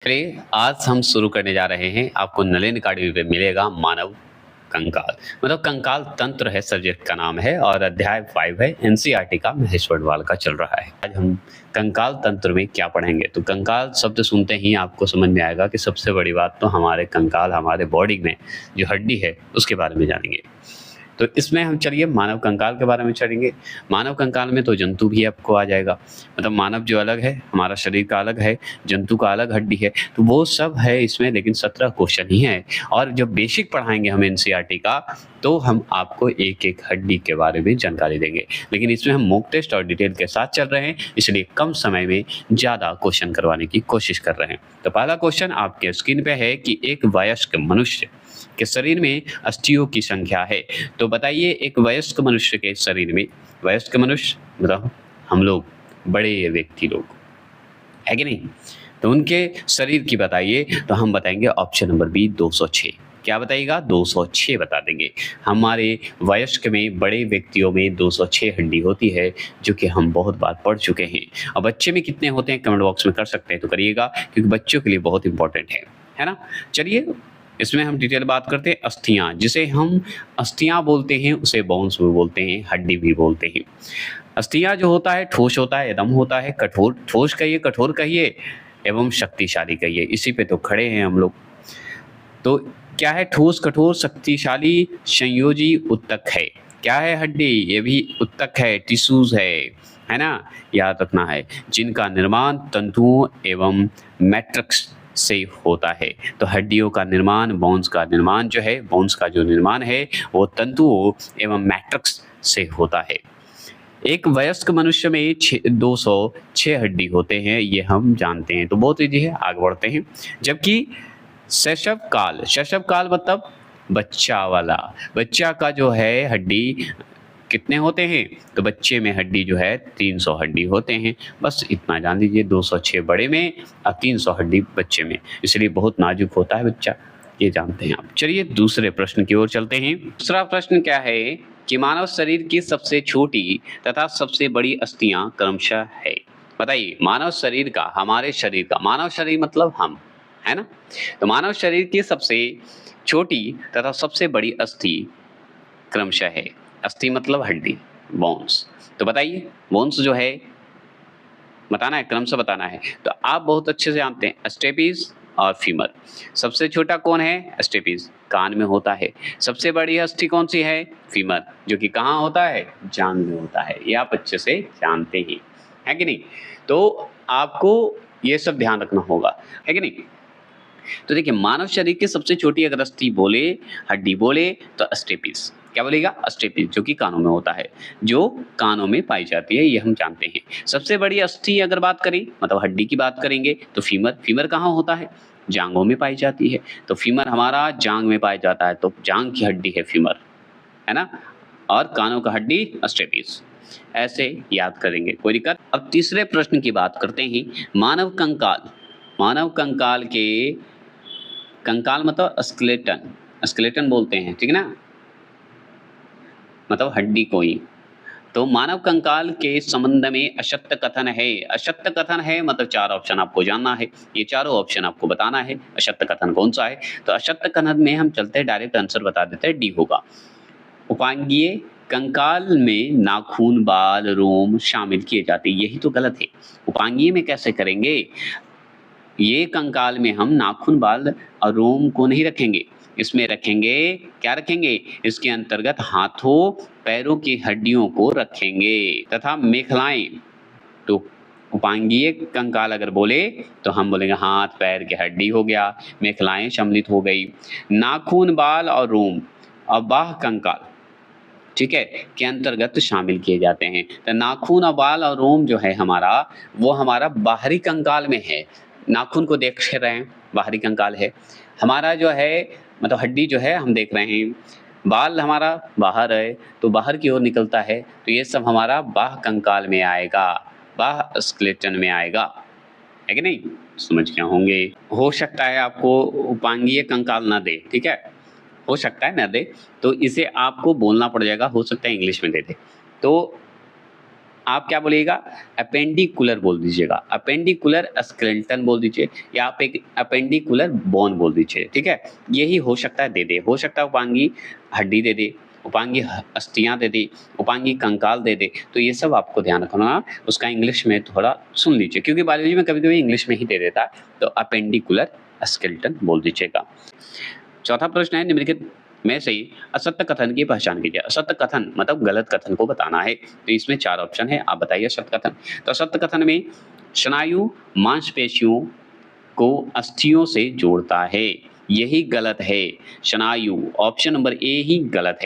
चलिए, आज हम शुरू करने जा रहे हैं। आपको नलिन अकाडमी पे मिलेगा मानव कंकाल। मतलब कंकाल तंत्र है, सब्जेक्ट का नाम है और अध्याय 5 है। एनसीईआरटी का महेश वडवाल का चल रहा है। आज हम कंकाल तंत्र में क्या पढ़ेंगे, तो कंकाल शब्द सुनते ही आपको समझ में आएगा कि सबसे बड़ी बात तो हमारे कंकाल, हमारे बॉडी में जो हड्डी है उसके बारे में जानेंगे। तो इसमें हम चलिए मानव कंकाल के बारे में चलेंगे। मानव कंकाल में तो जंतु भी आपको आ जाएगा। मतलब मानव जो अलग है, हमारा शरीर का अलग है, जंतु का अलग हड्डी है, तो वो सब है इसमें, लेकिन 17 क्वेश्चन ही है। और जब बेसिक पढ़ाएंगे हम एनसीईआरटी का, तो हम आपको एक एक हड्डी के बारे में जानकारी देंगे। लेकिन इसमें हम मॉक टेस्ट और डिटेल के साथ चल रहे हैं, इसलिए कम समय में ज़्यादा क्वेश्चन करवाने की कोशिश कर रहे हैं। तो पहला क्वेश्चन आपके स्क्रीन पे है कि एक वयस्क मनुष्य के शरीर में अस्थियों की संख्या है। तो बताइए, एक वयस्क मनुष्य के शरीर में, वयस्क मनुष्य मतलब हम लोग, बड़े व्यक्ति लोग, है कि नहीं, तो उनके शरीर की बताइए। तो हम बताएंगे ऑप्शन नंबर बी 206। क्या बताइएगा? 206 बता देंगे। हमारे वयस्क में, बड़े व्यक्तियों में 206 हड्डी होती है, जो कि हम बहुत बार पढ़ चुके हैं। और बच्चे में कितने होते हैं कमेंट बॉक्स में कर सकते हैं, तो करिएगा, क्योंकि बच्चों के लिए बहुत इंपॉर्टेंट है ना। चलिए, इसमें हम डिटेल बात करते हैं। अस्थियां, जिसे हम अस्थियां बोलते हैं, उसे बोन्स भी बोलते हैं, हड्डी भी बोलते हैं। अस्थियां जो होता है, ठोस होता है, एकदम होता है, कठोर, ठोस कहिए, कठोर कहिए, एवं शक्तिशाली कहिए। इसी पे तो खड़े हैं हम लोग। तो क्या है? ठोस, कठोर, शक्तिशाली, संयोजी, उत्तक है। क्या है? हड्डी, ये भी उत्तक है, टिश्यूज है ना, याद रखना है। जिनका निर्माण तंतुओं एवं मैट्रिक्स से होता है। तो हड्डियों का निर्माण, बोन्स का निर्माण जो है, बोन्स का जो निर्माण है वो तंतुओं एवं मैट्रिक्स से होता है। एक वयस्क मनुष्य में 206 हड्डी होते हैं, ये हम जानते हैं। तो बहुत ईजी है, आगे बढ़ते हैं। जबकि शैशव काल, शैशव काल मतलब बच्चा वाला, बच्चा का जो है हड्डी कितने होते हैं? तो बच्चे में हड्डी जो है 300 हड्डी होते हैं। बस इतना जान लीजिए, 206 बड़े में और 300 हड्डी बच्चे में, इसलिए बहुत नाजुक होता है बच्चा, ये जानते हैं आप। चलिए दूसरे प्रश्न की ओर चलते हैं। दूसरा प्रश्न क्या है कि मानव शरीर की सबसे छोटी तथा सबसे बड़ी अस्थियां क्रमशः है। बताइए, मानव शरीर का, हमारे शरीर का, मानव शरीर मतलब हम, है ना। तो मानव शरीर की सबसे छोटी तथा सबसे बड़ी अस्थि क्रमशः है। अस्थि मतलब हड्डी, बोन्स। तो बताइए, बोन्स जो है बताना है, क्रम से बताना है। तो आप बहुत अच्छे से जानते हैं, स्टेपीज और फीमर। सबसे छोटा कौन है? स्टेपीज, कान में होता है। सबसे बड़ी अस्थि कौन सी है? फीमर, जो कि कहाँ होता है? जांघ में होता है। ये आप अच्छे से जानते हैं, है कि नहीं। तो आपको ये सब ध्यान रखना होगा, है कि नहीं। तो देखिए, मानव शरीर की सबसे छोटी अगर अस्थि बोले, हड्डी बोले, तो स्टेपीज। क्या बोलेगा? स्टेपीज, जो कि कानों में होता है, जो कानों में पाई जाती है, ये हम जानते हैं। सबसे बड़ी अस्थि अगर बात करें, मतलब हड्डी की बात करेंगे, तो फीमर। फीमर कहाँ होता है? जांघों में पाई जाती है। तो फीमर हमारा जांघ में पाया जाता है, तो जांघ की हड्डी है फीमर, है ना। और कानों का हड्डी स्टेपीज। ऐसे याद करेंगे, कोई दिक्कत। अब तीसरे प्रश्न की बात करते हैं। मानव कंकाल, मानव कंकाल के, कंकाल मतलब स्केलेटन, स्केलेटन बोलते हैं, ठीक है ना, मतलब हड्डी को ही। तो मानव कंकाल के संबंध में अशक्त कथन है। अशक्त कथन है मतलब 4 ऑप्शन आपको जानना है, ये चारों ऑप्शन आपको बताना है, अशक्त कथन कौन सा है। तो अशक्त कथन में हम चलते हैं, डायरेक्ट आंसर बता देते हैं, डी होगा। उपांगीय कंकाल में नाखून, बाल, रोम शामिल किए जाते हैं, यही तो गलत है। उपांगीय में कैसे करेंगे? ये कंकाल में हम नाखून, बाल और रोम को नहीं रखेंगे, इसमें रखेंगे, क्या रखेंगे? इसके अंतर्गत हाथों, पैरों की हड्डियों को रखेंगे तथा मेखलाएं। तो उपांगीय कंकाल अगर बोले तो हम बोलेंगे हाथ पैर की हड्डी हो गया, मेखलाएं सम्मिलित हो गई, नाखून, बाल और रोम और बाह्य कंकाल, ठीक है, के अंतर्गत शामिल किए जाते हैं। तो नाखून और बाल और रोम जो है हमारा, वो हमारा बाहरी कंकाल में है। नाखून को देख रहे हैं, बाहरी कंकाल है हमारा, जो है मतलब हड्डी जो है हम देख रहे हैं। बाल हमारा बाहर है, तो बाहर की ओर निकलता है, तो ये सब हमारा बाह्य कंकाल में आएगा, बाह्य स्केलेटन में आएगा, है कि नहीं। समझ गए होंगे। हो सकता है आपको उपांगीय कंकाल ना दे, ठीक है, हो सकता है ना दे, तो इसे आपको बोलना पड़ जाएगा, हो सकता है इंग्लिश में दे दे। तो आप क्या बोलिएगा, अपेंडिकुलर बोल दीजिएगा, अपेंडिकुलर स्केलेटन बोल दीजिए, या आप एक अपेंडिकुलर बोन बोल दीजिए, ठीक है। यही हो सकता है दे दे, हो सकता है उपांगी हड्डी दे दे, उपांगी अस्थियां दे दे, उपांगी कंकाल दे दे। तो ये सब आपको ध्यान रखना, उसका इंग्लिश में थोड़ा सुन लीजिए, क्योंकि बायोलॉजी में कभी कभी इंग्लिश में ही दे देता है, तो अपेंडिकुलर स्केलेटन बोल दीजिएगा। चौथा प्रश्न है, निम्नलिखित में से ही असत्य कथन की पहचान कीजिए। असत्य कथन मतलब गलत कथन को बताना है, तो इसमें 4 ऑप्शन है, आप बताइए असत्य कथन। तो असत्य कथन में स्नायु मांसपेशियों को अस्थियों से जोड़ता है, यही गलत है। स्नायु ऑप्शन नंबर ए ही गलत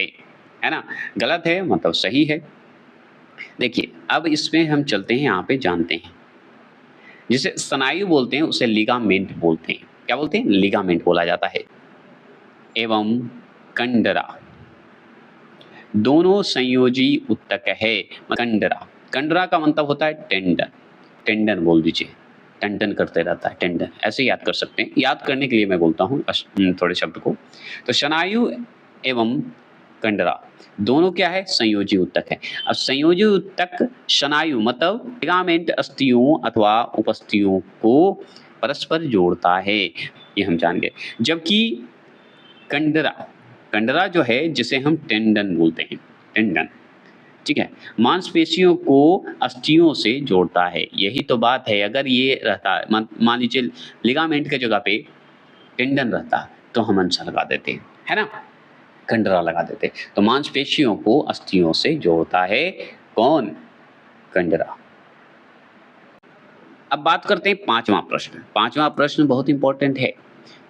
है ना, गलत है मतलब सही है। देखिए अब इसमें हम चलते हैं, यहाँ पे जानते हैं, जिसे स्नायु बोलते हैं उसे लिगामेंट बोलते हैं। क्या बोलते हैं, लिगामेंट बोला जाता है। एवं कंडरा दोनों संयोजी उत्तक है। कंडरा, कंडरा का मतलब होता है टेंडन, टेंडन बोल दीजिए, टेंडन करते रहता है, टेंडन ऐसे याद कर सकते हैं। याद करने के लिए मैं बोलता हूँ थोड़े शब्द को। तो स्नायु एवं कंडरा दोनों क्या है, संयोजी उत्तक है। अब संयोजी उत्तक स्नायु मतलब लिगामेंट अस्थियों अथवा उपस्थियों को परस्पर जोड़ता है, ये हम जान गए। जबकि कंडरा, कंडरा जो है जिसे हम टेंडन बोलते हैं, टेंडन, ठीक है, मांसपेशियों को अस्थियों से जोड़ता है, यही तो बात है। अगर ये रहता, मान लीजिए लिगामेंट के जगह पे टेंडन रहता तो हम आंसर लगा देते, है ना, कंडरा लगा देते। तो मांसपेशियों को अस्थियों से जोड़ता है कौन, कंडरा। अब बात करते हैं 5वां प्रश्न। 5वां प्रश्न बहुत इंपॉर्टेंट है।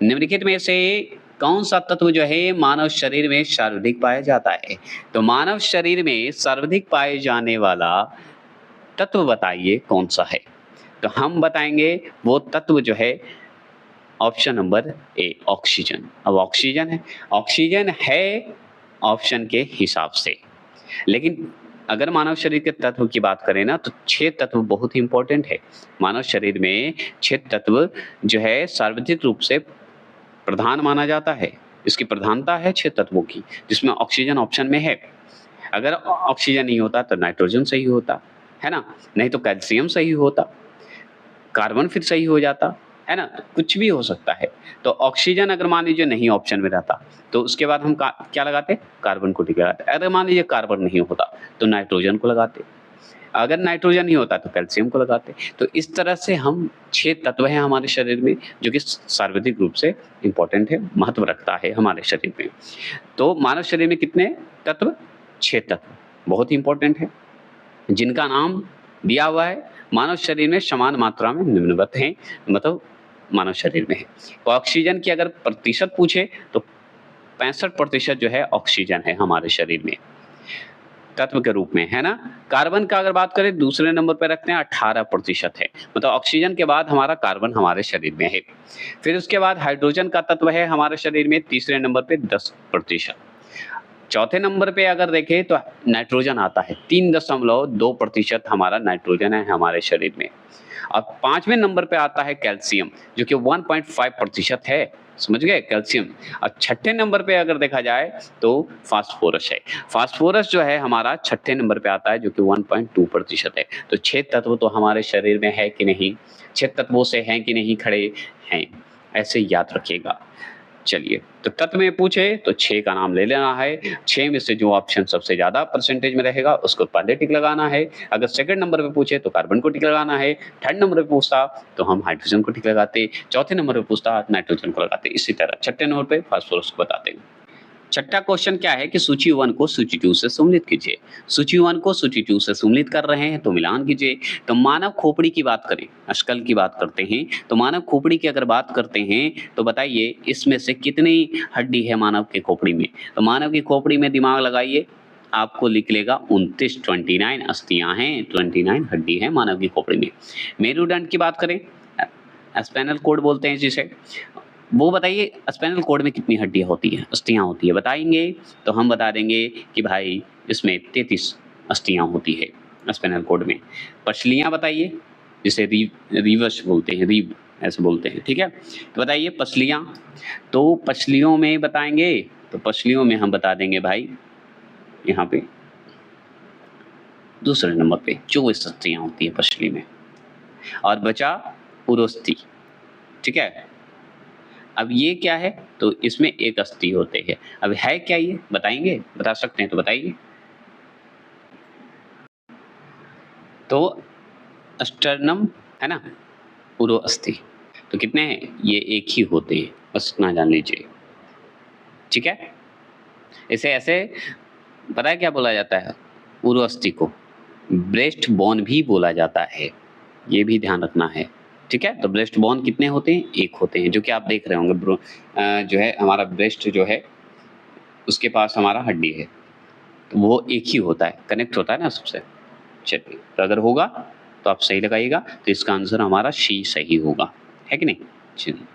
निम्नलिखित में से कौन सा तत्व जो है मानव शरीर में सर्वाधिक पाया जाता है। तो मानव शरीर में सर्वाधिक पाए जाने वाला तत्व बताइए कौन सा है। तो हम बताएंगे वो तत्व जो है ऑप्शन नंबर ए, ऑक्सीजन। अब ऑक्सीजन है, ऑक्सीजन है ऑप्शन के हिसाब से, लेकिन अगर मानव शरीर के तत्व की बात करें ना, तो 6 तत्व बहुत ही इंपॉर्टेंट है। मानव शरीर में 6 तत्व जो है सर्वाधिक रूप से प्रधान माना जाता है। इसकी प्रधानता है 6 तत्वों की, जिसमें ऑक्सीजन ऑप्शन में है। अगर ऑक्सीजन नहीं होता तो नाइट्रोजन सही होता, है ना, नहीं तो कैल्शियम सही होता, कार्बन फिर सही हो जाता, है ना, कुछ भी हो सकता है। तो ऑक्सीजन अगर मान लीजिए नहीं ऑप्शन में रहता तो उसके बाद हम क्या लगाते, कार्बन को टिक लगाते। अगर मान लीजिए कार्बन नहीं होता तो नाइट्रोजन को लगाते, अगर नाइट्रोजन नहीं होता तो कैल्शियम को लगाते। तो इस तरह से हम 6 तत्व हैं हमारे शरीर में जो कि सर्वाधिक रूप से इंपॉर्टेंट है, महत्व रखता है हमारे शरीर में। तो मानव शरीर में कितने तत्व, 6 तत्व बहुत ही इंपॉर्टेंट है, जिनका नाम दिया हुआ है मानव शरीर में समान मात्रा में निम्नवत हैं, मतलब मानव शरीर में है। तो ऑक्सीजन की अगर प्रतिशत पूछे तो 65% जो है ऑक्सीजन है हमारे शरीर में तत्व के रूप में, है ना। कार्बन का अगर बात करें दूसरे नंबर पर रखते हैं, 18% है, मतलब ऑक्सीजन के बाद हमारा कार्बन हमारे शरीर में है। फिर उसके बाद हाइड्रोजन का तत्व है हमारे शरीर में तीसरे नंबर पे 10%। चौथे नंबर पे अगर देखें तो नाइट्रोजन आता है, 3.2% हमारा नाइट्रोजन है हमारे शरीर में। अब 5वें नंबर पे आता है कैल्शियम जो कि 1.5% है, समझ गए, कैल्शियम। और 6ठे नंबर पे अगर देखा जाए तो फास्फोरस है। फास्फोरस जो है हमारा 6ठे नंबर पे आता है जो कि 1.2% है। तो 6 तत्व तो हमारे शरीर में है कि नहीं, 6 तत्वों से हैं कि नहीं खड़े हैं, ऐसे याद रखिएगा। चलिए, तो तत्व में पूछे तो 6 का नाम ले लेना है। 6 में से जो ऑप्शन सबसे ज्यादा परसेंटेज में रहेगा उसको पहले टिक लगाना है। अगर सेकंड नंबर पे पूछे तो कार्बन को टिक लगाना है। थर्ड नंबर पे पूछता तो हम हाइड्रोजन को टिक लगाते। चौथे नंबर पे पूछता नाइट्रोजन को लगाते। इसी तरह छठे नंबर पे फास्फोरस को बताते। छठा क्वेश्चन क्या है कि सूची 1 को सूची 2 से सम्मिलित कीजिए। सूची 1 को सूची 2 से सम्मिलित कर रहे हैं तो मिलान कीजिए। तो मानव खोपड़ी की बात करें, स्कल की बात करते हैं, तो मानव खोपड़ी की अगर बात करते हैं तो बताइए इसमें से कितनी हड्डी है मानव के खोपड़ी में। तो मानव की खोपड़ी में दिमाग लगाइए, आपको निकलेगा 29 अस्थियां हैं, 29 हड्डी है मानव की खोपड़ी में। मेरुदंड की बात करें, स्पाइनल कॉर्ड बोलते हैं जिसे, वो बताइए स्पाइनल कॉर्ड में कितनी हड्डियां होती हैं, अस्थियां होती है, बताएंगे तो हम बता देंगे कि भाई इसमें 33 अस्थियां होती है स्पाइनल कॉर्ड में। पसलियां बताइए, जिसे रीवस बोलते हैं, रीव ऐसे बोलते हैं, ठीक है। तो बताइए पसलियां, तो पसलियों में बताएंगे तो पसलियों में हम बता देंगे भाई यहाँ पे दूसरे नंबर पे 24 अस्थियां होती है पसली में, और बचा उरोस्थि। ठीक है, अब ये क्या है, तो इसमें एक अस्थि होते हैं। अब है क्या ये बताएंगे, बता सकते हैं तो बताइए। तो स्टर्नम है ना, उरो अस्थि, तो कितने हैं, ये एक ही होते हैं, बस इतना जान लीजिए। ठीक है, इसे ऐसे पता है क्या बोला जाता है, उरो अस्थि को ब्रेस्ट बोन भी बोला जाता है, ये भी ध्यान रखना है। ठीक है, तो ब्रेस्ट बोन कितने होते हैं, एक होते हैं, जो कि आप देख रहे होंगे जो है हमारा ब्रेस्ट जो है उसके पास हमारा हड्डी है, तो वो एक ही होता है, कनेक्ट होता है ना सबसे। चलिए, तो अगर होगा तो आप सही लगाइएगा, तो इसका आंसर हमारा सी सही होगा, है कि नहीं। चलिए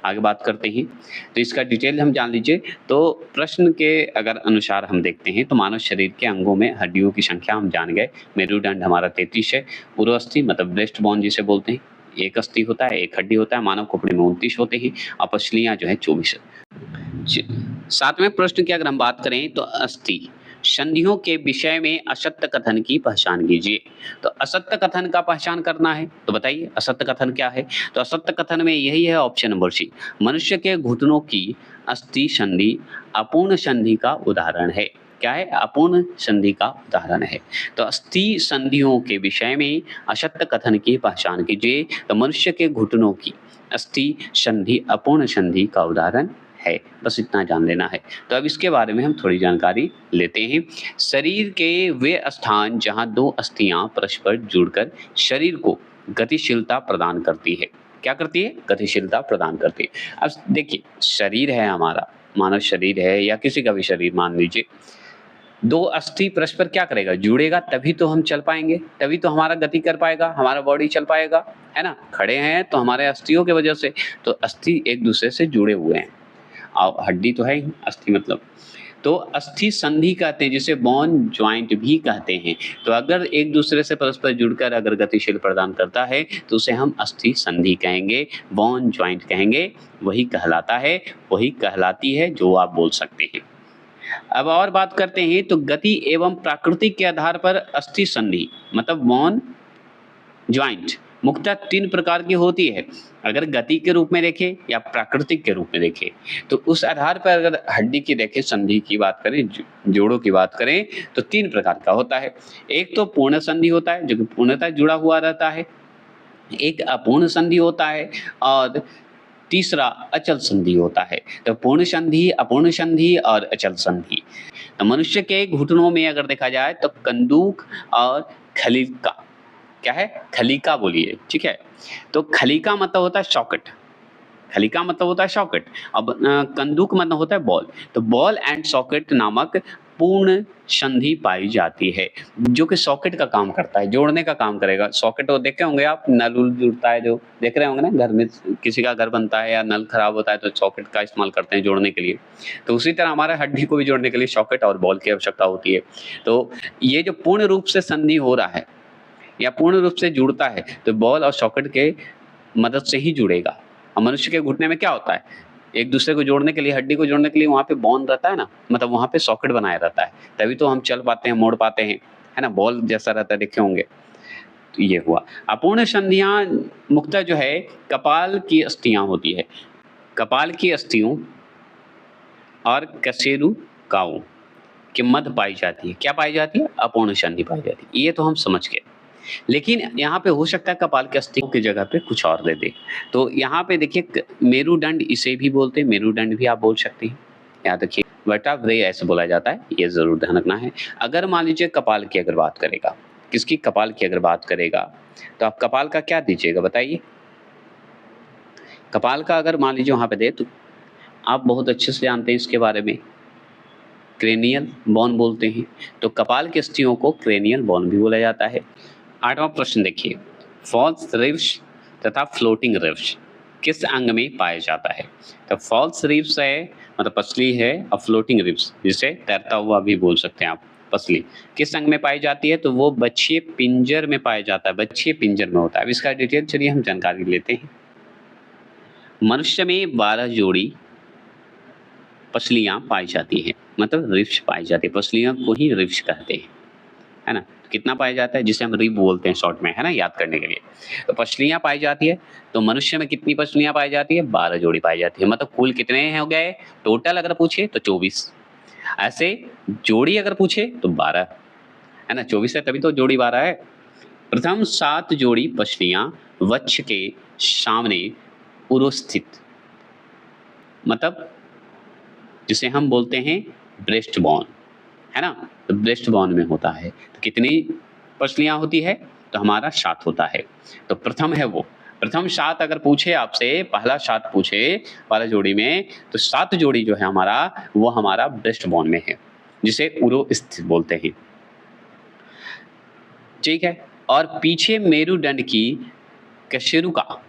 आगे बात करते हैं, तो इसका डिटेल हम जान लीजिए। तो प्रश्न के अगर अनुसार हम देखते हैं तो मानव शरीर के अंगों में हड्डियों की संख्या हम जान गए। मेरुदंड हमारा 33 है, उरोस्थि मतलब ब्रेस्ट बोन जिसे बोलते हैं, एक अस्थि होता है, एक हड्डी होता है। मानव खोपड़ी में 29 होते हैं, और पसलियां जो है 24 है। सातवें प्रश्न की अगर हम बात करें तो अस्थि संधियों के विषय में असत्य कथन की पहचान कीजिए। तो असत्य कथन का पहचान करना है, तो बताइए असत्य कथन क्या है। तो असत्य कथन में यही है ऑप्शन नंबर सी, मनुष्य के घुटनों की अस्थि संधि अपूर्ण संधि का उदाहरण है। क्या है, अपूर्ण संधि का उदाहरण है। तो अस्थि संधियों के विषय में असत्य कथन की पहचान कीजिए। तो मनुष्य के घुटनों की अस्थि संधि अपूर्ण संधि का उदाहरण है, बस इतना जान लेना है। तो अब इसके बारे में हम थोड़ी जानकारी लेते हैं। शरीर के वे स्थान जहां दो अस्थियां परस्पर जुड़कर शरीर को गतिशीलता प्रदान करती है, क्या करती है, गतिशीलता प्रदान करती है। अब देखिए, शरीर है हमारा, मानव शरीर है या किसी का भी शरीर मान लीजिए, दो अस्थि परस्पर क्या करेगा, जुड़ेगा, तभी तो हम चल पाएंगे, तभी तो हमारा गति कर पाएगा, हमारा बॉडी चल पाएगा, है ना। खड़े हैं तो हमारे अस्थियों की वजह से, तो अस्थि एक दूसरे से जुड़े हुए हैं, और हड्डी तो है ही, अस्थि मतलब। तो अस्थि संधि कहते हैं, जिसे बोन ज्वाइंट भी कहते हैं। तो अगर एक दूसरे से परस्पर जुड़कर अगर गतिशील प्रदान करता है तो उसे हम अस्थि संधि कहेंगे, बोन ज्वाइंट कहेंगे, वही कहलाता है, वही कहलाती है जो आप बोल सकते हैं। अब और बात करते हैं, तो गति एवं प्रकृति के आधार पर अस्थि संधि मतलब बोन ज्वाइंट मुख्यतः 3 प्रकार की होती है। अगर गति के रूप में देखें या प्राकृतिक के रूप में देखें, तो उस आधार पर अगर हड्डी की देखें, संधि की बात करें, जोड़ों की बात करें, तो 3 प्रकार का होता है। एक तो पूर्ण संधि होता है, जो कि पूर्णतः जुड़ा हुआ रहता है। एक अपूर्ण संधि होता है, और तीसरा अचल संधि होता है। तो पूर्ण संधि, अपूर्ण संधि और अचल संधि। तो मनुष्य के घुटनों में अगर देखा जाए तो कंदूक और खलीका, क्या है, खलीका बोलिए, ठीक है। तो खलीका मतलब होता है सॉकेट, खलीका मतलब होता है सॉकेट। अब कंदूक मतलब होता है बॉल। तो बॉल एंड सॉकेट नामक पूर्ण संधि पाई जाती है, जो कि सॉकेट का काम करता है, जोड़ने का काम करेगा। सॉकेट वो देखे होंगे आप, नल उल जुड़ता है, जो देख रहे होंगे ना, घर में किसी का घर बनता है या नल खराब होता है तो सॉकेट का इस्तेमाल करते हैं जोड़ने के लिए। तो उसी तरह हमारे हड्डी को भी जोड़ने के लिए सॉकेट और बॉल की आवश्यकता होती है। तो ये जो पूर्ण रूप से संधि हो रहा है या पूर्ण रूप से जुड़ता है, तो बॉल और सॉकेट के मदद से ही जुड़ेगा। और मनुष्य के घुटने में क्या होता है, एक दूसरे को जोड़ने के लिए, हड्डी को जोड़ने के लिए वहाँ पे बॉन रहता है ना, मतलब वहाँ पे सॉकेट बनाया रहता है, तभी तो हम चल पाते हैं, मोड़ पाते हैं, है ना, बॉल जैसा रहता है, देखे होंगे। तो ये हुआ। अपूर्ण संधियां मुख्यतः जो है कपाल की अस्थियां होती है, कपाल की अस्थियों और कशेरुकाओं के मध्य पाई जाती है। क्या पाई जाती है, अपूर्ण संधि पाई जाती है। ये तो हम समझ गए, लेकिन यहाँ पे हो सकता है कपाल के अस्थियों की जगह पे कुछ और दे दे। तो यहाँ पे देखिए, मेरुदंड इसे भी बोलते हैं, मेरुदंड भी आप बोल सकते हैं। यहाँ देखिए वर्टेब्रे ऐसे बोला जाता है, ये जरूर ध्यान रखना है। अगर मान लीजिए कपाल की अगर बात करेगा, किसकी, कपाल की अगर बात करेगा, तो आप कपाल का क्या दीजिएगा बताइए। कपाल का अगर मान लीजिए वहां पे दे, तो आप बहुत अच्छे से जानते हैं इसके बारे में, क्रेनियल बोन बोलते हैं। तो कपाल की अस्थियों को क्रेनियल बोन भी बोला जाता है। 8वां प्रश्न देखिए, फॉल्स रिब्स तथा फ्लोटिंग रिब्स किस अंग में पाया जाता है। तो फॉल्स रिब्स है मतलब पसली है, और फ्लोटिंग रिब्स जिसे तैरता हुआ भी बोल सकते हैं आप, पसली किस अंग में पाई जाती है। तो वो बच्छिए पिंजर में पाया जाता है, बच्छिए पिंजर में होता है। अब इसका डिटेल चलिए हम जानकारी लेते हैं। मनुष्य में 12 जोड़ी पसलियां पाई जाती है, मतलब रिब्स पाई जाती है, पसलियां को ही रिब्स कहते हैं, है ना। कितना पाया जाता है, जिसे हम रिब बोलते हैं शॉर्ट में, है ना, याद करने के लिए। तो पसलियाँ पाई जाती है, तो मनुष्य में कितनी पसलियाँ पाई जाती है, 12 जोड़ी पाई जाती है। मतलब कुल कितने हो गए टोटल अगर पूछे तो 24, ऐसे जोड़ी अगर पूछे तो 12, है ना, 24 है तभी तो जोड़ी 12 है। प्रथम 7 जोड़ी पसलियाँ वक्ष के सामने उरोस्थित, मतलब जिसे हम बोलते हैं ब्रेस्ट बोन, है ना, तो ब्रेस्ट बोन में होता है। तो कितनी पसलियाँ होती है, तो हमारा 7 होता है। तो प्रथम है वो, प्रथम 7 अगर पूछे आपसे, पहला 7 पूछे वाला जोड़ी में, तो 7 जोड़ी जो है हमारा, वो हमारा ब्रेस्ट बोन में है, जिसे उरोस्थित बोलते हैं। ठीक है, और पीछे मेरुदंड की कशेरुका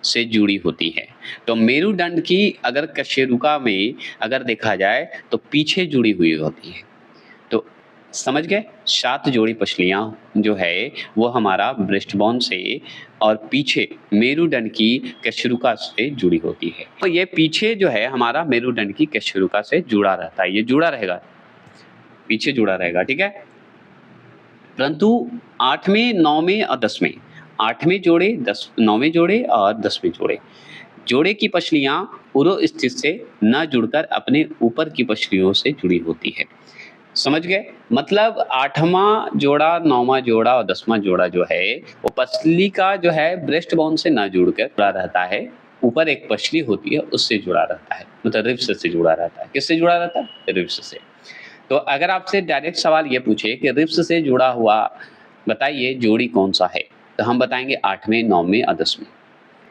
से जुड़ी होती है। तो मेरुदंड की अगर कशेरुका में अगर देखा जाए तो पीछे जुड़ी हुई होती है। तो समझ गए, 7 जोड़ी पसलियाँ जो है वो हमारा ब्रेस्ट बोन से और पीछे मेरुदंड की कशेरुका से जुड़ी होती है। तो ये पीछे जो है हमारा मेरुदंड की कशेरुका से जुड़ा रहता है, ये जुड़ा रहेगा, पीछे जुड़ा रहेगा, ठीक है। परंतु 8वें, 9वें और 10वें, 8वें जोड़े, 9वें जोड़े और 10वें जोड़े की पसलियाँ उरोस्थित से न जुड़कर अपने ऊपर की पसलियों से जुड़ी होती है। समझ गए, मतलब 8वां जोड़ा, 9वां जोड़ा और 10वां जोड़ा जो है वो पसली का जो है ब्रेस्ट बोन से न जुड़कर जुड़ा रहता है, ऊपर एक पसली होती है उससे जुड़ा रहता है, मतलब रिब्स से जुड़ा रहता है। किससे जुड़ा रहता है, रिब्स से। तो अगर आपसे डायरेक्ट सवाल ये पूछे कि रिब्स से जुड़ा हुआ बताइए जोड़ी कौन सा है, तो हम बताएंगे 8वें, 9वें और 10वें,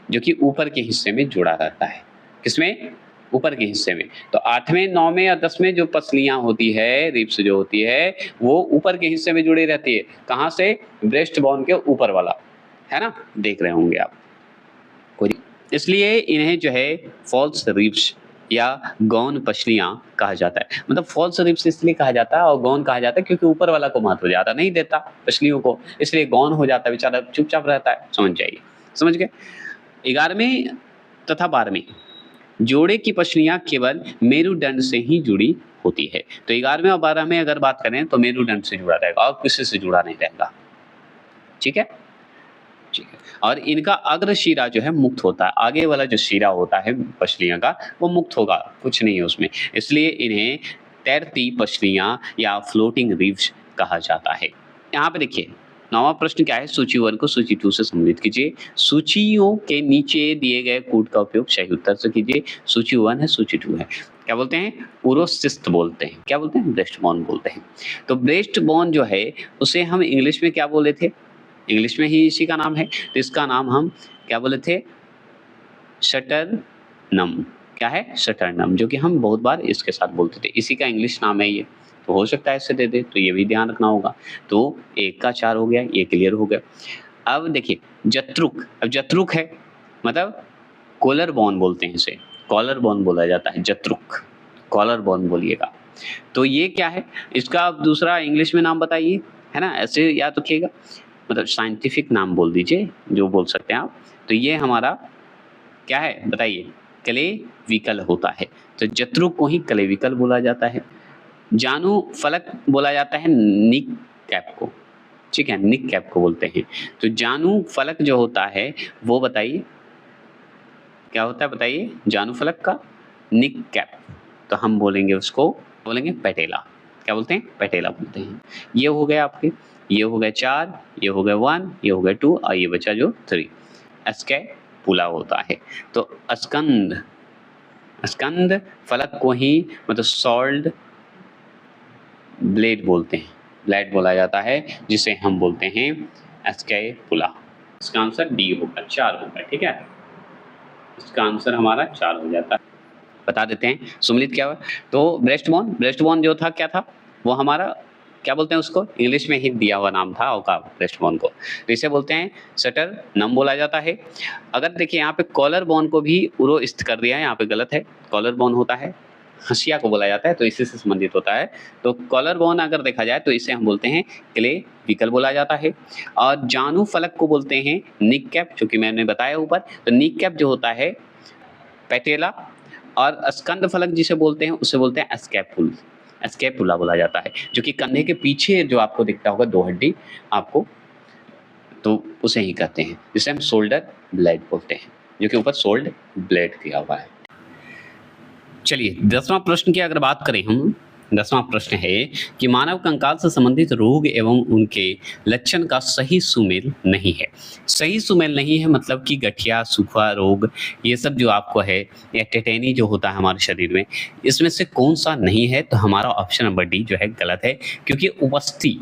जो कि ऊपर के हिस्से में जुड़ा रहता है। किसमें, ऊपर के हिस्से में। तो 8वें, 9वें और 10वें जो पसलियाँ होती है, रिब्स जो होती है, वो ऊपर के हिस्से में जुड़ी रहती है। कहाँ से, ब्रेस्ट बोन के ऊपर वाला, है ना, देख रहे होंगे आप। इसलिए इन्हें जो है फॉल्स रिब्स या गौण पसलियाँ कहा जाता है। मतलब फॉल्स रिब्स इसलिए कहा जाता है और गौण कहा जाता है क्योंकि ऊपर वाला को महत्व ज़्यादा नहीं देता पसलियों को, इसलिए गौण हो जाता है, बेचारा चुपचाप रहता है। समझ जाइए, समझ गए। 11वें तथा 12वें जोड़े की पसलियाँ केवल मेरुदंड से ही जुड़ी होती है। तो 11वें और 12वें अगर बात करें तो मेरुदंड से जुड़ा रहेगा और किसी से जुड़ा नहीं रहेगा, ठीक है। ठीक है, और इनका अग्र शिरा जो है मुक्त होता है, आगे वाला जो शिरा होता है पसलियाँ का वो मुक्त होगा, कुछ नहीं है उसमें, इसलिए इन्हें तैरती पसलियाँ या फ्लोटिंग रिब्स कहा जाता है। यहाँ पे देखिए 9वां प्रश्न क्या है, सूची 1 को सूची 2 से सम्मिलित कीजिए। सूचियों के नीचे दिए गए कूट का उपयोग सही उत्तर से कीजिए। सूची 1 है, सूची 2 है। क्या बोलते हैं, उरोसिस्ट बोलते हैं। क्या बोलते हैं, ब्रेस्ट बोन बोलते हैं। तो ब्रेस्ट बोन जो है उसे हम इंग्लिश में क्या बोले थे, इंग्लिश में ही इसी का नाम है, तो इसका नाम हम क्या बोले थे, शटरनम। क्या है, शटरनम, जो कि हम बहुत बार इसके साथ बोलते थे, इसी का इंग्लिश नाम है ये। तो हो सकता है इससे दे दे, तो ये भी ध्यान रखना होगा। तो 1 का 4 हो गया, ये क्लियर हो गया। अब देखिए जत्रुक, अब जत्रुक है मतलब कॉलर बोन बोलते हैं इसे, कॉलर बोन बोला जाता है, जत्रुक, कॉलर बोन बोलिएगा। तो ये क्या है, इसका आप दूसरा इंग्लिश में नाम बताइए, है ना, ऐसे याद रखिएगा, मतलब साइंटिफिक नाम बोल दीजिए जो बोल सकते हैं आप। तो ये हमारा क्या है बताइए, क्लेविकल होता है। तो जत्रुक को ही क्लेविकल बोला जाता है। जानू फलक बोला जाता है निक कैप को, ठीक है, निक कैप को बोलते हैं। तो जानू फलक जो होता है वो बताइए क्या होता है, बताइए जानू फलक का निक कैप, तो हम बोलेंगे उसको, बोलेंगे पैटेला। क्या बोलते हैं, पैटेला बोलते हैं। ये हो गए आपके, ये हो गए 4, ये हो गए 1, ये हो गए 2 और ये बचा जो 3, स्कैपुला होता है। तो स्कंद, स्कंद फलक को ही मतलब सॉल्ड ब्लेड बोलते हैं, ब्लेड बोला जाता है, जिसे हम बोलते हैं स्कैपुला। इसका आंसर डी होगा, 4 होगा, ठीक है। इसका आंसर हमारा 4 हो जाता है। बता देते हैं सुमिलित क्या हुआ। तो ब्रेस्ट बोन, ब्रेस्ट बोन जो था क्या था, वो हमारा क्या बोलते हैं उसको, इंग्लिश में ही दिया हुआ नाम था का ब्रेस्ट बोन को, तो इसे बोलते हैं शटर नम बोला जाता है। अगर देखिए यहाँ पे कॉलर बोन को भी उरोस्थ कर दिया है, यहाँ पे गलत है, कॉलर बोन होता है, हंसिया को बोला जाता है, तो इसी से संबंधित होता है। तो कॉलर बोन अगर देखा जाए तो इसे हम बोलते हैं क्लेविकल बोला जाता है। और जानू फलक को बोलते हैं निक कैप, जो कि मैंने बताया ऊपर। तो निक कैप जो होता है पैटेला, और स्कंद फलक जिसे बोलते हैं उसे बोलते हैं स्कैपुल, स्कैपुला बोला जाता है, जो कि कंधे के पीछे जो आपको दिखता होगा 2 हड्डी आपको, तो उसे ही कहते हैं, जिसे हम शोल्डर ब्लेड बोलते हैं, जो कि ऊपर शोल्डर ब्लेड किया हुआ है। चलिए 10वां प्रश्न की अगर बात करें हम, 10वां प्रश्न है कि मानव कंकाल से संबंधित रोग एवं उनके लक्षण का सही सुमेल नहीं है। सही सुमेल नहीं है मतलब कि गठिया, सूखा रोग, ये सब जो आपको है, या टेटेनी जो होता है हमारे शरीर में, इसमें से कौन सा नहीं है? तो हमारा ऑप्शन नंबर डी जो है गलत है, क्योंकि उपस्थि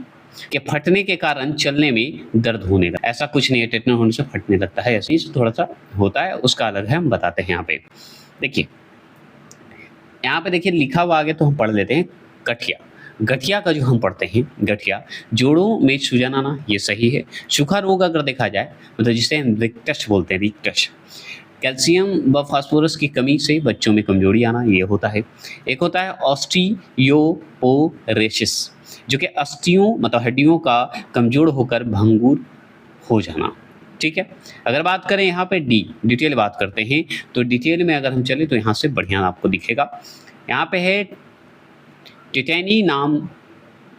के फटने के कारण चलने में दर्द होने लगा, ऐसा कुछ नहीं है। टेटनस होने से फटने लगता है, ऐसे ही थोड़ा सा होता है, उसका अलग है, हम बताते हैं यहाँ पे। देखिए यहाँ पे देखिए लिखा हुआ आगे, तो हम पढ़ लेते हैं। गठिया, गठिया का जो हम पढ़ते हैं, गठिया जोड़ों में सूजन आना, ये सही है। सूखा रोग अगर देखा जाए, मतलब जिसे हम रिक्टस बोलते हैं, रिक्टस। कैल्शियम व फास्फोरस की कमी से बच्चों में कमजोरी आना, ये होता है। एक होता है ऑस्टियोपोरोसिस, जो कि अस्थियों मतलब हड्डियों का कमजोर होकर भंगुर हो जाना, ठीक है। अगर बात करें यहाँ पे डी, डिटेल बात करते हैं, तो डिटेल में अगर हम चले तो यहाँ से बढ़िया आपको दिखेगा। यहाँ पे है टेटेनी नाम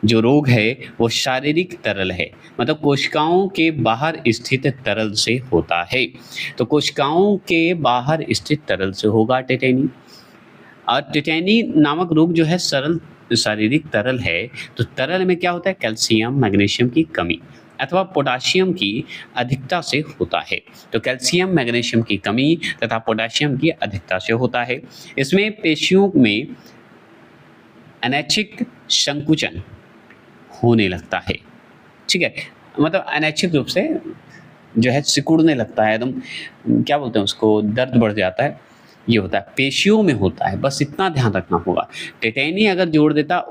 जो रोग है वो शारीरिक तरल है, मतलब कोशिकाओं के बाहर स्थित तरल से होता है। तो कोशिकाओं के बाहर स्थित तरल से होगा टेटेनी। और टेटेनी नामक रोग जो है सरल शारीरिक तरल है, तो तरल में क्या होता है? कैल्शियम मैग्नीशियम की कमी अथवा पोटाशियम की अधिकता से होता है। तो कैल्शियम मैग्नीशियम की कमी तथा पोटाशियम की अधिकता से होता है। इसमें पेशियों में अनैच्छिक संकुचन होने लगता है, ठीक है, मतलब अनैच्छिक रूप से जो है सिकुड़ने लगता है, एकदम क्या बोलते हैं उसको, दर्द बढ़ जाता है, ये होता है, पेशियों में होता है, बस इतना ध्यान रखना होगा। टेटेनी अगर जोड़ देता,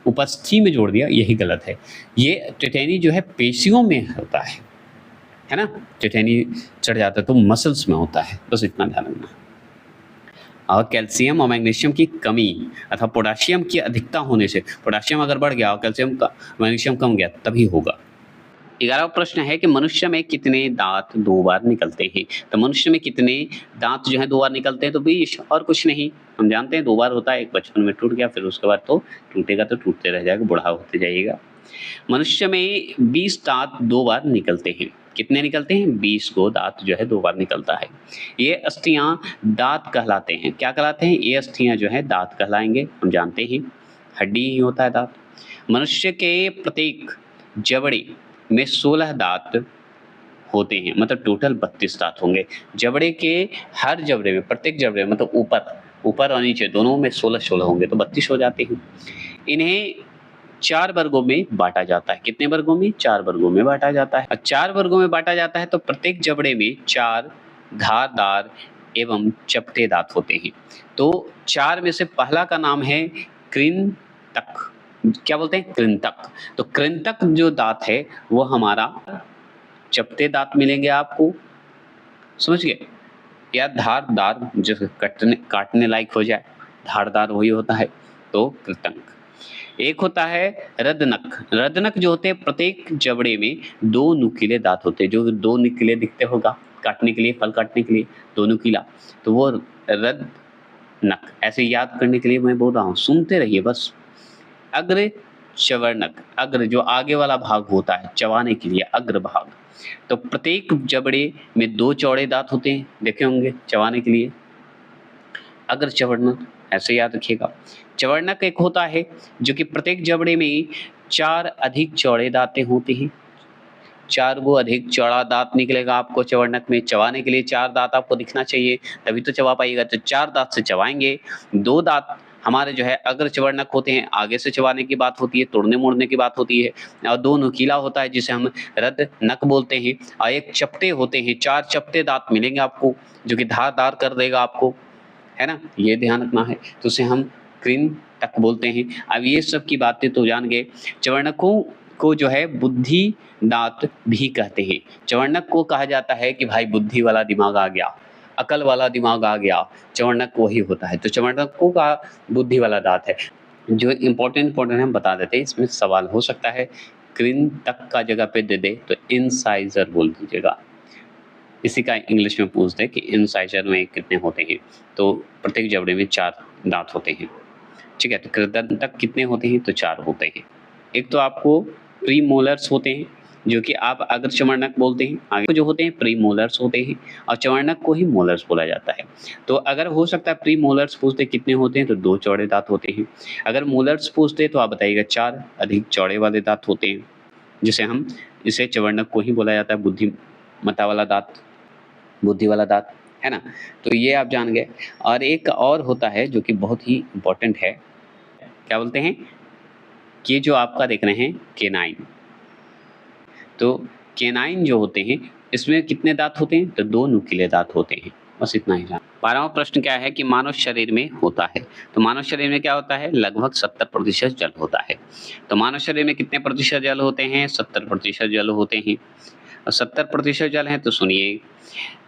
उपस्थि में जोड़ दिया, यही गलत है। ये टेटेनी जो है पेशियों में होता है ना, टेटेनी चढ़ जाता है तो मसल्स में होता है, बस इतना ध्यान रखना। और कैल्शियम और मैग्नीशियम की कमी अथवा पोटाशियम की अधिकता होने से, पोटाशियम अगर बढ़ गया और कैल्शियम का मैग्नीशियम कम गया तभी होगा। 11वां प्रश्न है कि मनुष्य में कितने दांत 2 बार निकलते हैं? तो मनुष्य में कितने दांत जो है 2 बार निकलते हैं? तो 20, और कुछ नहीं, हम जानते हैं 2 बार होता है, एक बचपन में टूट गया, फिर उसके बाद तो टूटेगा तो टूटते रह जाएगा, बूढ़ा होते जाइएगा। मनुष्य में 20 दांत 2 बार निकलते हैं। कितने निकलते हैं? 20 गो दांत जो है 2 बार निकलता है। ये अस्थियां दांत कहलाते हैं। क्या कहलाते हैं? ये अस्थियां जो है दांत कहलाएंगे, हम जानते हैं, हड्डी ही होता है दांत। मनुष्य के प्रत्येक जबड़े में 16 दांत होते हैं, मतलब टोटल 32 दांत होंगे। जबड़े के हर जबड़े में, प्रत्येक जबड़े में, मतलब ऊपर और नीचे दोनों में 16 होंगे, तो 32 हो जाते हैं। इन्हें 4 वर्गों में बांटा जाता है। कितने वर्गों में? 4 वर्गों में बांटा जाता है। और 4 वर्गों में बांटा जाता है तो प्रत्येक जबड़े में 4 धारदार एवं चपटे दांत होते हैं। तो 4 में से पहला का नाम है कृंतक। क्या बोलते हैं? कृंतक। तो कृंतक जो दांत है वो हमारा चपटे दांत मिलेंगे आपको, समझ गए? या धारदार, जो काटने लायक हो जाए, धारदार वही होता है, तो कृंतक। एक होता है रदनक। रदनक जो होते हैं, प्रत्येक जबड़े में 2 नुकीले दांत होते हैं, जो 2 नुकीले दिखते होगा काटने के लिए, फल काटने के लिए 2 नुकीला, तो वो रदनक। ऐसे याद करने के लिए मैं बोल रहा हूँ, सुनते रहिए बस। अग्र चवर्णक, अग्र जो आगे वाला भाग होता है चबाने के लिए, अग्र भाग, तो प्रत्येक जबड़े में 2 चौड़े दांत होते हैं, देखे होंगे चबाने के लिए, अग्र चवर्णक, ऐसे याद रखिएगा। चवर्णक एक होता है जो कि प्रत्येक जबड़े में 4 अधिक चौड़े दांतें होती हैं। 4 गो अधिक चौड़ा दांत निकलेगा आपको चवर्णक में। चबाने के लिए 4 दांत आपको दिखना चाहिए, तभी तो चबा पाइएगा। तो 4 दांत से चबाएंगे। 2 दांत हमारे जो है अग्र चवर्णक होते हैं, आगे से चबाने की बात होती है, तोड़ने मोड़ने की बात होती है। और 2 नुकीला होता है जिसे हम रदनक बोलते हैं। और एक चपटे होते हैं, 4 चपटे दांत मिलेंगे आपको, जो कि धारदार कर देगा आपको, है ना, ये ध्यान रखना है। तो उसे हम कृंतक बोलते हैं। अब ये सब की बातें तो जान गए। चवर्णकों को जो है बुद्धि दांत भी कहते हैं। चवर्णक को कहा जाता है कि भाई बुद्धि वाला दिमाग आ गया, अकल वाला दिमाग आ गया, चवर्णक वही होता है। तो चवर्णकों का बुद्धि वाला दांत है। जो इम्पोर्टेंट हम बता देते हैं, इसमें सवाल हो सकता है। कृंतक का जगह पे दे दे तो इंसाइजर बोल दीजिएगा। इसी का इंग्लिश में पूछ दे कि इंसाइजर में कितने होते हैं, तो प्रत्येक जबड़े में 4 दांत होते हैं। ठीक है, तो कृदंतक कितने होते हैं? तो 4 होते हैं। एक तो आपको प्रीमोलर्स होते हैं, जो कि आप अगर चवर्णक बोलते हैं, आगे जो होते हैं प्रीमोलर्स होते हैं और चवर्णक को ही मोलर्स बोला जाता है। तो अगर हो सकता है प्रीमोलर्स पूछते कितने होते हैं, तो 2 चौड़े दाँत होते हैं। अगर मोलर्स पूछते तो आप बताइएगा 4 अधिक चौड़े वाले दाँत होते हैं, जिसे चवर्णक को ही बोला जाता है, बुद्धिमत्ता वाला दाँत, बुद्धि वाला दाँत, है ना? तो ये आप जान गए। और एक और होता है जो कि बहुत ही इम्पोर्टेंट है, क्या बोलते हैं? कि जो आपका देख रहे हैं केनाइन, तो केनाइन जो होते हैं इसमें कितने दांत होते हैं? तो 2 नुकीले दांत होते हैं। बस इतना ही जान। 12वां प्रश्न क्या है कि मानव शरीर में होता है। तो मानव शरीर में क्या होता है? लगभग 70% जल होता है। तो मानव शरीर में कितने प्रतिशत जल होते हैं? 70% जल होते हैं। और 70% जल है तो सुनिए,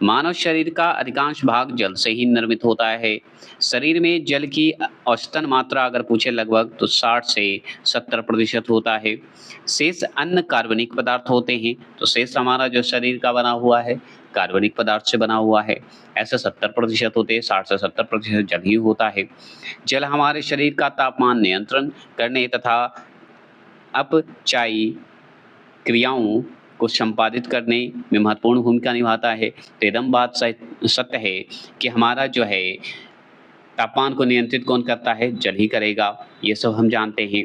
मानव शरीर का अधिकांश भाग जल से ही निर्मित होता है। शरीर में जल की औसतन मात्रा अगर पूछे लगभग तो 60 से 70% होता है। शेष अन्य कार्बनिक पदार्थ होते हैं। तो शेष हमारा जो शरीर का बना हुआ है कार्बनिक पदार्थ से बना हुआ है। ऐसे 70% होते हैं, 60 से 70% जल ही होता है। जल हमारे शरीर का तापमान नियंत्रण करने तथा अपचायी क्रियाओं को संपादित करने में महत्वपूर्ण भूमिका निभाता है। तो एकदम बात सत्य है कि हमारा जो है तापमान को नियंत्रित कौन करता है? जल ही करेगा। ये सब हम जानते हैं।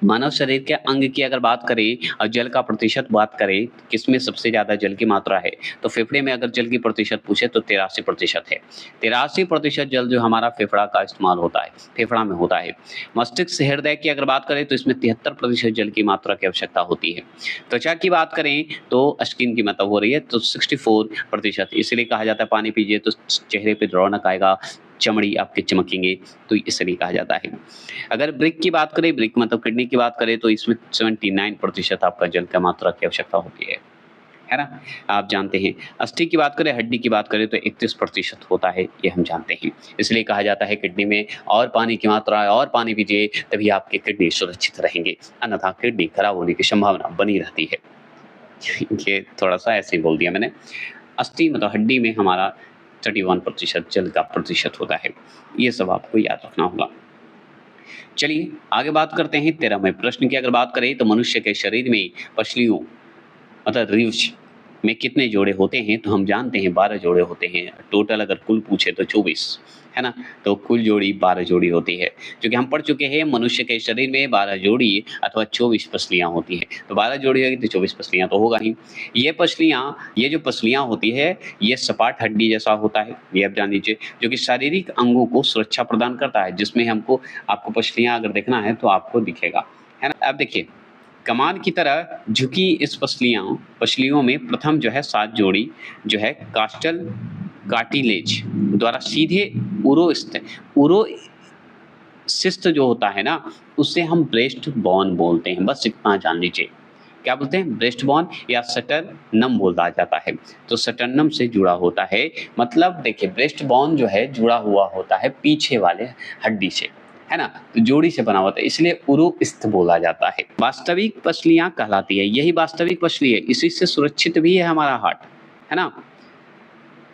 मानव शरीर के अंग की अगर बात करें और जल का प्रतिशत बात करें, किसमें सबसे ज़्यादा जल की मात्रा है? तो फेफड़े में अगर जल की प्रतिशत पूछे तो 83% है। 83% जल जो हमारा फेफड़ा का इस्तेमाल होता है, फेफड़ा में होता है। मस्तिष्क से हृदय की अगर बात करें तो इसमें 73% जल की मात्रा की आवश्यकता होती है। त्वचा की बात करें तो स्किन की मतलब हो रही है तो 64%, इसलिए कहा जाता है पानी पीजिए तो चेहरे पे रौनक आएगा, चमड़ी आपके चमकेंगे, तो इसलिए कहा जाता है। अगर ब्रिक की बात करें, ब्रिक मतलब किडनी की बात करें तो इसमें 79% आपका जल का मात्रा की आवश्यकता होती है ना? आप जानते हैं। अस्थि की बात करें, हड्डी की बात करें तो 31% होता है, ये हम जानते हैं। इसलिए कहा जाता है किडनी में और पानी की मात्रा है, और पानी पीजिए तभी आपके किडनी सुरक्षित रहेंगे, अन्यथा किडनी खराब होने की संभावना बनी रहती है। ये थोड़ा-सा ऐसे ही बोल दिया मैंने। अस्थि मतलब हड्डी में हमारा 31% जल का प्रतिशत होता है। ये सब आपको याद रखना होगा। चलिए आगे बात करते हैं 13वें प्रश्न की अगर बात करें तो मनुष्य के शरीर में पसलियों मतलब रिब्स में कितने जोड़े होते हैं? तो हम जानते हैं 12 जोड़े होते हैं। टोटल अगर कुल पूछे तो 24, है ना? तो कुल जोड़ी 12 जोड़ी होती है, जो कि हम पढ़ चुके हैं। मनुष्य के शरीर में 12 जोड़ी अथवा 24 पसलियाँ होती हैं। तो 12 जोड़ी होगी तो 24 पसलियाँ तो होगा ही। ये जो पसलियाँ होती है ये सपाट हड्डी जैसा होता है, ये आप जान लीजिए, जो कि शारीरिक अंगों को सुरक्षा प्रदान करता है, जिसमें आपको पसलियाँ अगर देखना है तो आपको दिखेगा, है ना? अब देखिए, कमान की तरह झुकी इस पसलियों में प्रथम जो है 7 जोड़ी जो है कास्टल कार्टिलेज द्वारा सीधे उरोसिस्ट जो होता है ना, उससे हम ब्रेस्ट बोन बोलते हैं। बस इतना जान लीजिए। क्या बोलते हैं? ब्रेस्ट बोन या सटरनम बोला जाता है। तो सटरनम से जुड़ा होता है, मतलब देखिए ब्रेस्ट बोन जो है जुड़ा हुआ होता है पीछे वाले हड्डी से, है ना? तो जोड़ी से बना होता है, इसलिए उरोस्थ बोला जाता है। वास्तविक पसलियाँ कहलाती है, यही वास्तविक पसली है, इसी से सुरक्षित भी है हमारा हार्ट, है ना?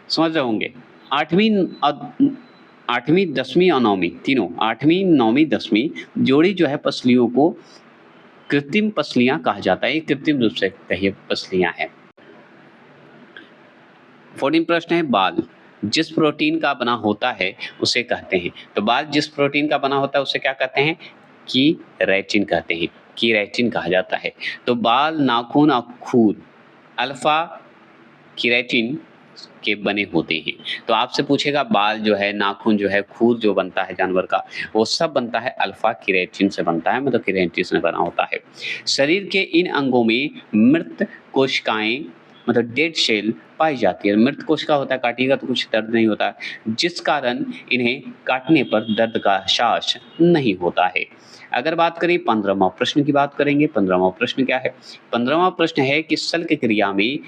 समझ रहे होंगे। 8वीं 10वीं और 9वीं तीनों 8वीं 9वीं 10वीं जोड़ी जो है पसलियों को कृत्रिम पसलियाँ कहा जाता है। ये कृत्रिम रूप से कहिए पसलियाँ हैं। 14 प्रश्न है, बाल जिस प्रोटीन का बना होता है उसे कहते हैं। तो बाल जिस प्रोटीन का बना होता है उसे क्या कहते हैं? कीरैटिन कहते हैं। कीरैटिन कहा जाता है। तो बाल, नाखून और खूर अल्फा कीरैटिन के बने होते हैं। तो आपसे पूछेगा बाल जो है, नाखून जो है, खूर जो बनता है जानवर का, वो सब बनता है अल्फा कीरैटिन से बनता है, मतलब कीरैटिन से बना होता है। शरीर के इन अंगों में मृत कोशिकाएं मतलब डेड सेल पाई जाती है। मृत कोशिका होता है, काटिएगा तो कुछ दर्द नहीं होता, जिस कारण इन्हें काटने पर दर्द का एहसास नहीं होता है। अगर बात करें 15वां प्रश्न की बात करेंगे। 15वां प्रश्न क्या है? 15वां प्रश्न है कि शल्य क्रिया में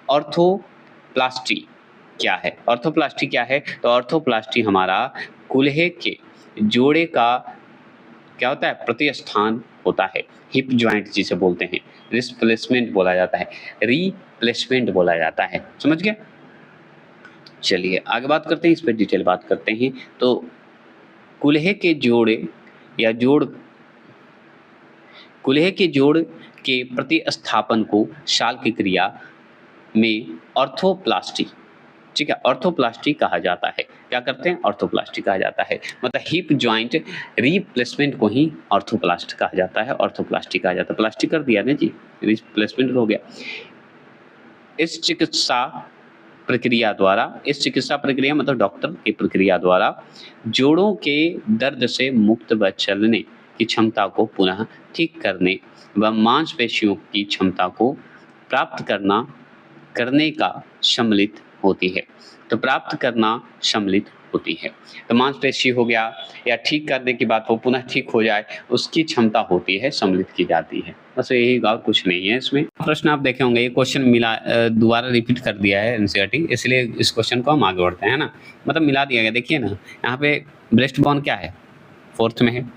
ऑर्थोप्लास्टी क्या है? ऑर्थोप्लास्टी क्या है? तो ऑर्थोप्लास्टी हमारा कूल्हे के जोड़े का क्या होता है? प्रतिस्थान होता है। हिप जॉइंट जिसे बोलते हैं, रिप्लेसमेंट बोला जाता है, रिप्लेसमेंट बोला जाता है। समझ गए? चलिए आगे बात करते हैं, इस पर डिटेल बात करते हैं। तो कूल्हे के जोड़े या जोड़ कूल्हे के जोड़ के प्रतिस्थापन को शाल की क्रिया में ऑर्थोप्लास्टी, ठीक है, ऑर्थोप्लास्टी कहा जाता है। क्या करते हैं? ऑर्थोप्लास्टी कहा जाता है। मतलब हिप जॉइंट रिप्लेसमेंट को ही ऑर्थोप्लास्ट कहा जाता है, ऑर्थोप्लास्टी कहा जाता है। प्लास्टिक कर दिया ना जी, रिप्लेसमेंट हो गया। इस चिकित्सा प्रक्रिया मतलब डॉक्टर की प्रक्रिया द्वारा जोड़ों के दर्द से मुक्त व चलने की क्षमता को पुनः ठीक करने व मांसपेशियों की क्षमता को प्राप्त करने का सम्मिलित होती है। तो प्राप्त करना सम्मिलित होती है। तो मांसपेशी हो गया या ठीक करने की बात हो, पुनः ठीक हो जाए, उसकी क्षमता होती है, सम्मिलित की जाती है। बस यही और कुछ नहीं है इसमें। प्रश्न आप देखे होंगे, ये क्वेश्चन मिला दोबारा रिपीट कर दिया है एनसीईआरटी, इसलिए इस क्वेश्चन को हम आगे बढ़ते हैं ना, मतलब मिला दिया गया। देखिए ना, यहाँ पे ब्रेस्ट बोन क्या है? 4th में है।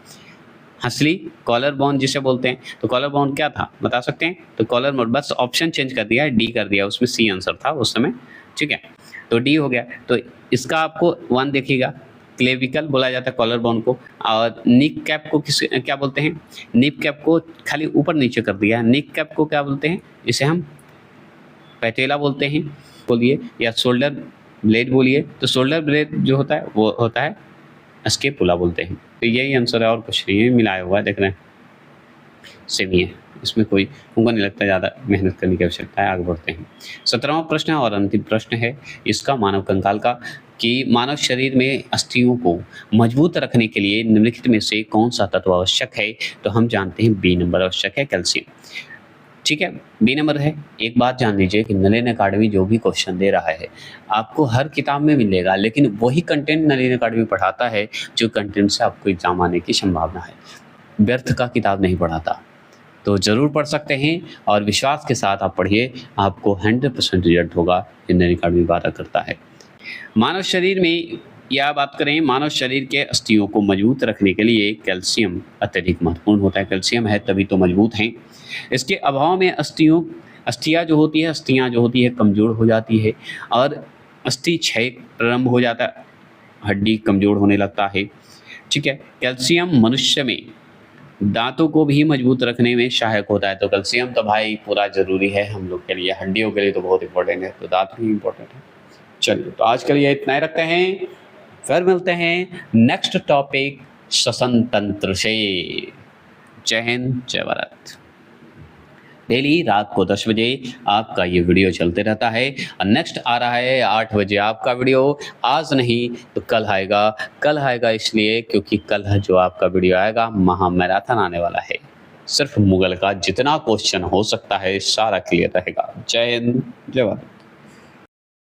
हंसली कॉलर बोन जिसे बोलते हैं, तो कॉलर बोन क्या था बता सकते हैं? तो कॉलर बोन, बस ऑप्शन चेंज कर दिया है, डी कर दिया, उसमें सी आंसर था उस समय, ठीक है, तो डी हो गया। तो इसका आपको 1 देखिएगा, क्लेविकल बोला जाता है कॉलर बोन को। और निक कैप को क्या बोलते हैं? निक कैप को खाली ऊपर नीचे कर दिया है, निक कैप को क्या बोलते हैं? इसे हम पैटेला बोलते हैं बोलिए, या शोल्डर ब्लेड बोलिए। तो शोल्डर ब्लेड जो होता है वो होता है स्केपुला बोलते हैं। तो यही आंसर है और कुछ नहीं है, मिलाया हुआ है, देख रहे हैं, सेम ही है, इसमें कोई हमको नहीं लगता ज़्यादा मेहनत करने की आवश्यकता है। आगे बढ़ते हैं। 17वां प्रश्न है और अंतिम प्रश्न है इसका मानव कंकाल का, कि मानव शरीर में अस्थियों को मजबूत रखने के लिए निम्नलिखित में से कौन सा तत्व आवश्यक है? तो हम जानते हैं बी नंबर आवश्यक है, कैल्शियम, ठीक है, बी नंबर है। एक बात जान लीजिए कि नलिन अकादमी जो भी क्वेश्चन दे रहा है आपको हर किताब में मिलेगा, लेकिन वही कंटेंट नलिन अकादमी पढ़ाता है जो कंटेंट से आपको एग्जाम आने की संभावना है, व्यर्थ का किताब नहीं पढ़ाता। तो ज़रूर पढ़ सकते हैं और विश्वास के साथ आप पढ़िए, आपको 100% रिजल्ट होगा, नलिन अकादमी वादा करता है। मानव शरीर में या बात करें, मानव शरीर के अस्थियों को मजबूत रखने के लिए कैल्शियम अत्यधिक महत्वपूर्ण होता है। कैल्शियम है तभी तो मजबूत हैं। इसके अभाव में अस्थियाँ जो होती है कमज़ोर हो जाती है और अस्थि क्षय प्रारंभ हो जाता है, हड्डी कमज़ोर होने लगता है, ठीक है। कैल्शियम मनुष्य में दांतों को भी मजबूत रखने में सहायक होता है। तो कैल्शियम तो भाई पूरा ज़रूरी है हम लोग के लिए, हड्डियों के लिए तो बहुत इंपॉर्टेंट है, तो दांत भी इंपॉर्टेंट है। चलिए, तो आज के लिए इतना ही रखते हैं, फिर मिलते हैं नेक्स्ट टॉपिक श्वसन तंत्र से। जय हिंद, जय भारत। डेली रात को 10 बजे आपका ये वीडियो चलते रहता है और नेक्स्ट आ रहा है 8 बजे आपका वीडियो। आज नहीं तो कल आएगा इसलिए क्योंकि कल जो आपका वीडियो आएगा महा मैराथन आने वाला है। सिर्फ मुगल का जितना क्वेश्चन हो सकता है सारा क्लियर रहेगा। जय हिंद, जय भारत।